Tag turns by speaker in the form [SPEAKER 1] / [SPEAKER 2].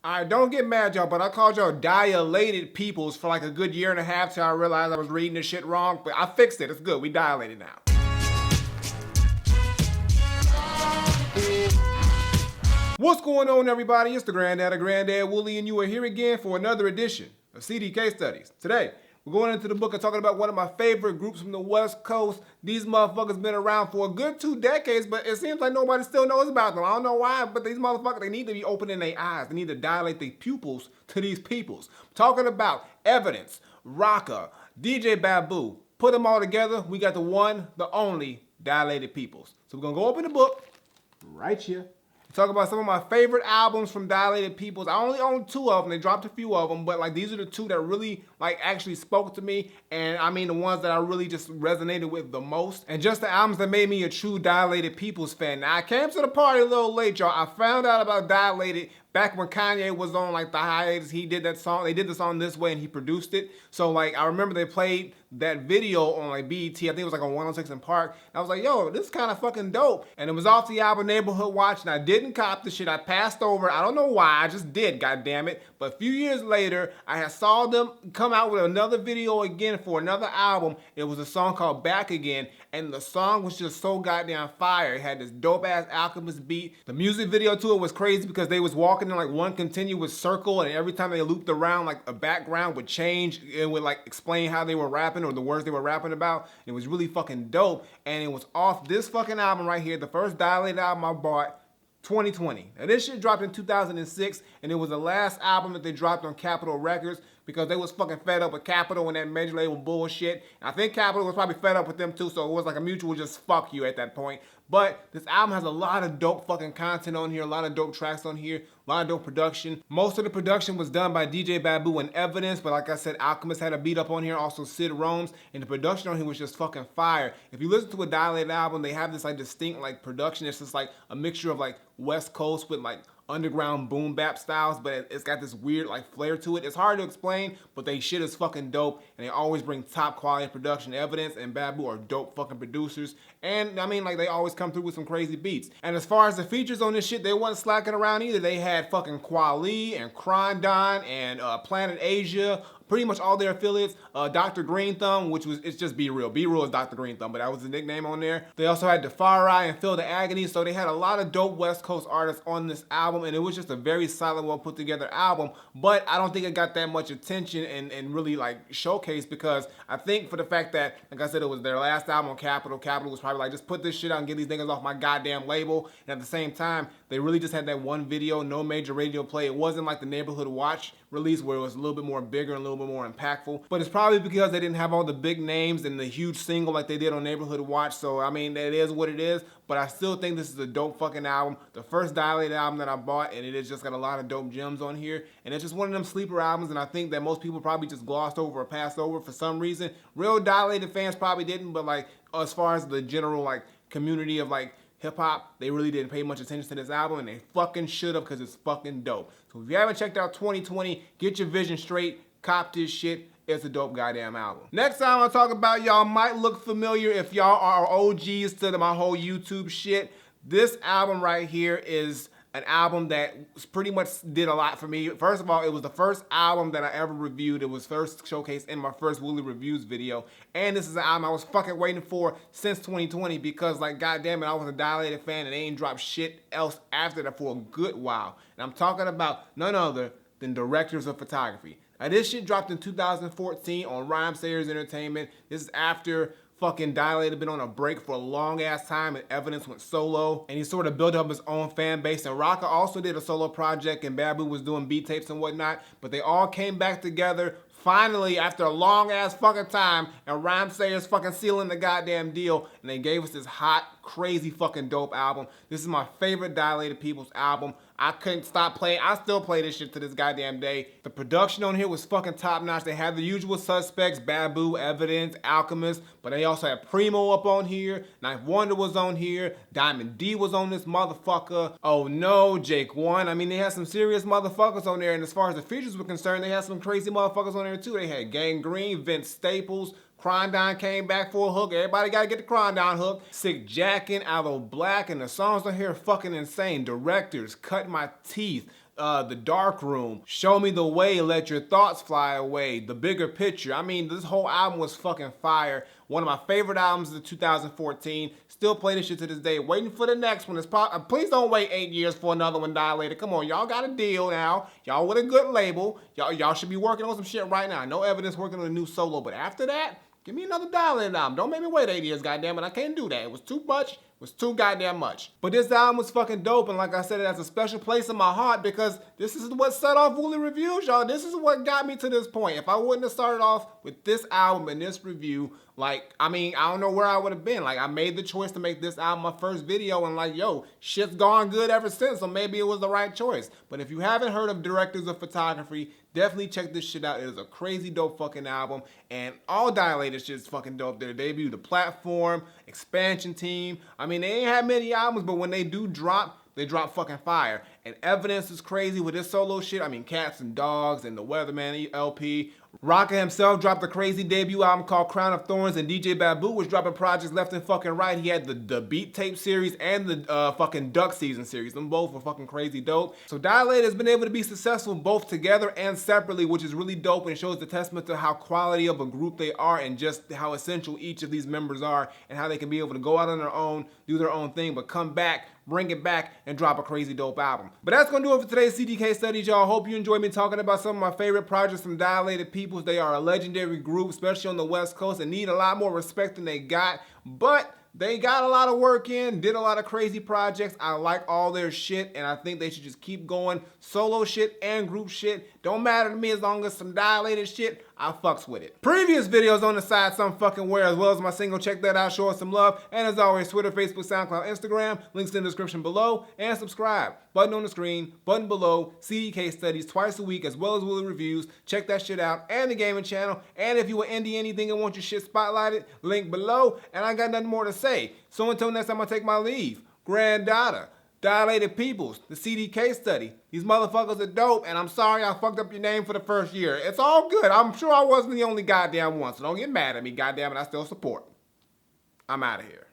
[SPEAKER 1] Alright, don't get mad, y'all, but I called y'all Dilated Peoples for like a good year and a half till I realized I was reading this shit wrong, but I fixed it. It's good. We dilated now. What's going on, everybody? It's the Granddad of Granddad Wooly, and you are here again for another edition of CD Case Studies. Today, we're going into the book and talking about one of my favorite groups from the West Coast. These motherfuckers been around for a good 2 decades, but it seems like nobody still knows about them. I don't know why, but these motherfuckers, they need to be opening their eyes. They need to dilate their pupils to these peoples. I'm talking about Evidence, Rocka, DJ Babu. Put them all together, we got the one, the only Dilated Peoples. So we're gonna go open the book right here. Talk about some of my favorite albums from Dilated Peoples. I only own 2 of them. They dropped a few of them, but like these are the 2 that really like actually spoke to me, and I mean the ones that I really just resonated with the most, and just the albums that made me a true Dilated Peoples fan. Now I came to the party a little late, y'all. I found out about Dilated back when Kanye was on like the hiatus. He did that song. They did the song This Way and he produced it. So like I remember they played that video on like BET. I think it was like on 106 in Park. And I was like, yo, this is kind of fucking dope. And it was off the album Neighborhood Watch, and I didn't cop the shit. I passed over. I don't know why. I just did, god damn it. But a few years later, I had saw them come out with another video again for another album. It was a song called Back Again, and the song was just so goddamn fire. It had this dope ass Alchemist beat. The music video to it was crazy because they was walking in like one continuous circle, and every time they looped around, like a background would change. It would like explain how they were rapping or the words they were rapping about. It was really fucking dope, and it was off this fucking album right here, the first Dilated album I bought, 2020. Now this shit dropped in 2006, and it was the last album that they dropped on Capitol Records because they was fucking fed up with Capitol and that major label bullshit. And I think Capitol was probably fed up with them too, so it was like a mutual just fuck you at that point. But this album has a lot of dope fucking content on here, a lot of dope tracks on here, a lot of dope production. Most of the production was done by DJ Babu and Evidence, but like I said, Alchemist had a beat up on here, also Sid Rome's, and the production on here was just fucking fire. If you listen to a Dilated album, they have this like distinct like production. It's just like a mixture of like West Coast with like underground boom bap styles, but it's got this weird like flair to it. It's hard to explain, but they shit is fucking dope, and they always bring top quality production. Evidence and Babu are dope fucking producers, and I mean like they always come through with some crazy beats. And as far as the features on this shit, they wasn't slacking around either. They had fucking Kweli and Granddad and Planet Asia, pretty much all their affiliates. Dr. Green Thumb, which was, it's just Be Real. Be Real is Dr. Green Thumb, but that was the nickname on there. They also had Defari and Feel the Agony, so they had a lot of dope West Coast artists on this album, and it was just a very solid, well put together album, but I don't think it got that much attention and really like showcased because I think for the fact that, like I said, it was their last album on Capitol. Capitol was probably like, just put this shit out and get these niggas off my goddamn label, and at the same time, they really just had that one video, no major radio play. It wasn't like the Neighborhood Watch release where it was a little bit more bigger and a little bit more impactful, but it's probably because they didn't have all the big names and the huge single like they did on Neighborhood Watch. So I mean, it is what it is, but I still think this is a dope fucking album. The first Dilated album that I bought, and it has just got a lot of dope gems on here, and it's just one of them sleeper albums, and I think that most people probably just glossed over or passed over for some reason. Real Dilated fans probably didn't, but like as far as the general like community of like hip-hop, they really didn't pay much attention to this album, and they fucking should have because it's fucking dope. So if you haven't checked out 2020, get your vision straight, cop this shit. It's a dope goddamn album. Next time I'll talk about, y'all might look familiar if y'all are OGs to my whole YouTube shit. This album right here is an album that pretty much did a lot for me. First of all, it was the first album that I ever reviewed. It was first showcased in my first Wooly Reviews video. And this is an album I was fucking waiting for since 2020 because like goddamn it, I was a Dilated fan and they ain't dropped shit else after that for a good while. And I'm talking about none other than Directors of Photography. Now this shit dropped in 2014 on Rhyme Sayers Entertainment. This is after fucking Dilated been on a break for a long ass time, and Evidence went solo, and he sort of built up his own fan base. And Rocka also did a solo project, and Babu was doing beat tapes and whatnot, but they all came back together finally after a long ass fucking time, and Rhyme Sayers fucking sealing the goddamn deal, and they gave us this hot, crazy fucking dope album. This is my favorite Dilated Peoples album. I couldn't stop playing. I still play this shit to this goddamn day. The production on here was fucking top notch. They had the usual suspects, Babu, Evidence, Alchemist, but they also had Primo up on here, Ninth Wonder was on here, Diamond D was on this motherfucker. Oh no, Jake One. I mean, they had some serious motherfuckers on there, and as far as the features were concerned, they had some crazy motherfuckers on there too. They had Gangrene, Vince Staples, Granddad came back for a hook. Everybody gotta get the Granddad hook. Sick Jackin', Aloe Black, and the songs on here are fucking insane. Directors, Cut My Teeth, The Dark Room, Show Me the Way, Let Your Thoughts Fly Away, The Bigger Picture. I mean, this whole album was fucking fire. One of my favorite albums of 2014. Still play this shit to this day. Waiting for the next one. Please don't wait 8 years for another one, Dilated. Come on, y'all got a deal now. Y'all with a good label. Y'all should be working on some shit right now. No evidence working on a new solo, but after that, give me another Dilated album. Don't make me wait 8 years, goddammit. I can't do that. It was too much. It was too goddamn much. But this album was fucking dope, and like I said, it has a special place in my heart because this is what set off Wooly Reviews, y'all. This is what got me to this point. If I wouldn't have started off with this album and this review, like, I mean, I don't know where I would have been. Like, I made the choice to make this album my first video, and like, yo, shit's gone good ever since, so maybe it was the right choice. But if you haven't heard of Directors of Photography, definitely check this shit out. It is a crazy dope fucking album, and all Dilated shit is fucking dope. Their debut, The Platform, Expansion Team. I mean, they ain't had many albums, but when they do drop, they drop fucking fire. And Evidence is crazy with this solo shit. I mean, Cats and Dogs and the Weatherman LP. Rocka himself dropped a crazy debut album called Crown of Thorns, and DJ Babu was dropping projects left and fucking right. He had the Beat Tape series and the fucking Duck Season series. Them both were fucking crazy dope. So Dilated has been able to be successful both together and separately, which is really dope and shows the testament to how quality of a group they are and just how essential each of these members are and how they can be able to go out on their own, do their own thing, but come back, bring it back, and drop a crazy dope album. But that's gonna do it for today's CDK studies, y'all. Hope you enjoyed me talking about some of my favorite projects from Dilated Peoples. They are a legendary group, especially on the West Coast, and need a lot more respect than they got. But they got a lot of work in, did a lot of crazy projects. I like all their shit, and I think they should just keep going. Solo shit and group shit, don't matter to me as long as some Dilated shit, I fucks with it. Previous videos on the side some fucking where, as well as my single, check that out, show us some love. And as always, Twitter, Facebook, SoundCloud, Instagram, links in the description below, and subscribe. Button on the screen, button below, CDK studies twice a week, as well as Wooly Reviews. Check that shit out, and the gaming channel. And if you are indie anything and want your shit spotlighted, link below. And I got nothing more to say. So until next time I take my leave, Granddad, Dilated Peoples, the CDK study. These motherfuckers are dope, and I'm sorry I fucked up your name for the first year. It's all good. I'm sure I wasn't the only goddamn one, so don't get mad at me, goddamn it, I still support. I'm out of here.